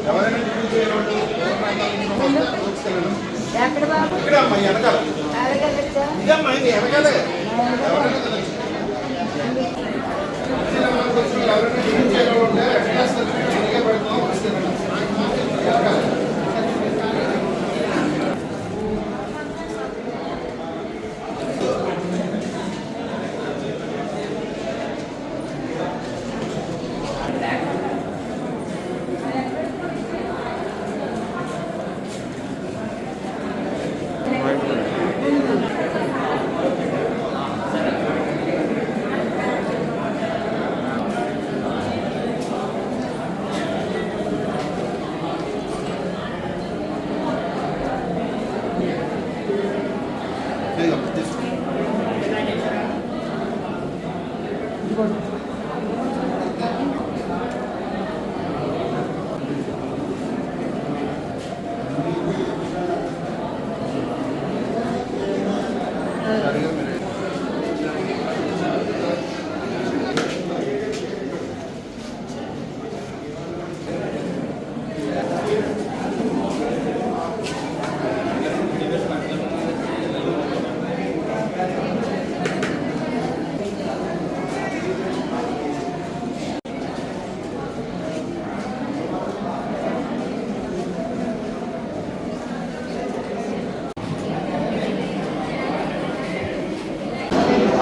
ఎవరైనా ఇక్కడ అమ్మాయి వెనకాల ఇదమ్మా ఇది వెనకాలే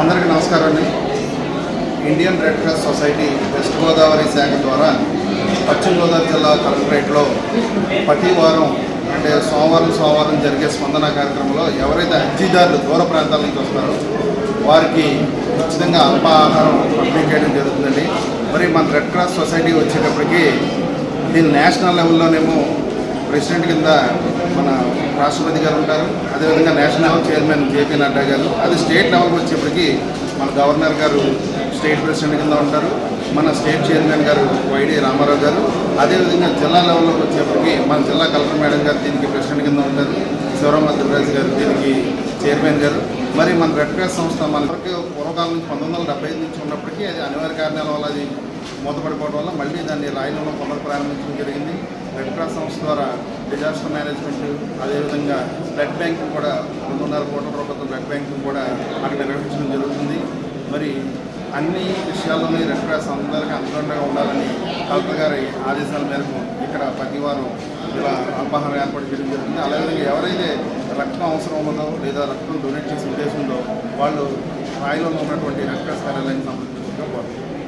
అందరికీ నమస్కారం అండి. Indian red cross society west Godavari శాఖ ద్వారా పశ్చిమ గోదావరి జిల్లా కలెక్టరేట్లో ప్రతి వారం అంటే సోమవారం జరిగే స్పందన కార్యక్రమంలో ఎవరైతే అర్జీదారులు దూర ప్రాంతాల నుంచి వస్తారో వారికి ఉచితంగా అల్పాహారం పంపిణీ చేయడం జరుగుతుందండి. మరి మన రెడ్ క్రాస్ సొసైటీ వచ్చేటప్పటికి దీని నేషనల్ లెవెల్లోనేమో ప్రెసిడెంట్ కింద మన రాష్ట్రపతి గారు ఉంటారు, అదేవిధంగా నేషనల్ చైర్మన్ జేపీ నడ్డా గారు, అది స్టేట్ లెవెల్కి వచ్చేప్పటికి మన గవర్నర్ గారు స్టేట్ ప్రెసిడెంట్ కింద ఉంటారు, మన స్టేట్ చైర్మన్ గారు వైడి రామారావు గారు, అదేవిధంగా జిల్లా లెవెల్లోకి వచ్చేప్పటికి మన జిల్లా కలెక్టర్ మేడం గారు దీనికి ప్రెసిడెంట్ కింద ఉంటారు, శివరామద్రాజు గారు దీనికి చైర్మన్ గారు. మరి మన రెడ్ క్రాస్ సంస్థ మనకి పూర్వకాలం నుంచి 1975 నుంచి ఉన్నప్పటికీ అది అనివార్య కారణాల వల్ల అది మూతపడిపోవడం వల్ల మళ్ళీ దాన్ని రాయలంలో పునఃప్రారంభించడం జరిగింది. రెడ్ క్రాస్ సంస్థ ద్వారా డిజాస్టర్ మేనేజ్మెంట్, అదేవిధంగా బ్లడ్ బ్యాంక్ కూడా 2.5 కోట్ల రూపాయల బ్లడ్ బ్యాంక్ కూడా అక్కడ నిర్వహించడం జరుగుతుంది. మరి అన్ని విషయాల్లోనే రెడ్ క్రాస్ అందరికీ అందుబాటుగా ఉండాలని కలెక్టర్ గారి ఆదేశాల మేరకు ఇక్కడ ప్రతి వారం ఇలా అల్పాహారం ఏర్పాటు చేయడం జరుగుతుంది. అలాగే ఎవరైతే రక్తం అవసరం ఉన్నదో లేదా రక్తం డొనేట్ చేసే ఉద్దేశం ఉందో వాళ్ళు రాయిలో ఉన్నటువంటి రెడ్ క్రాస్ కార్యాలయాన్ని సంప్రదించగా కోరుతున్నారు.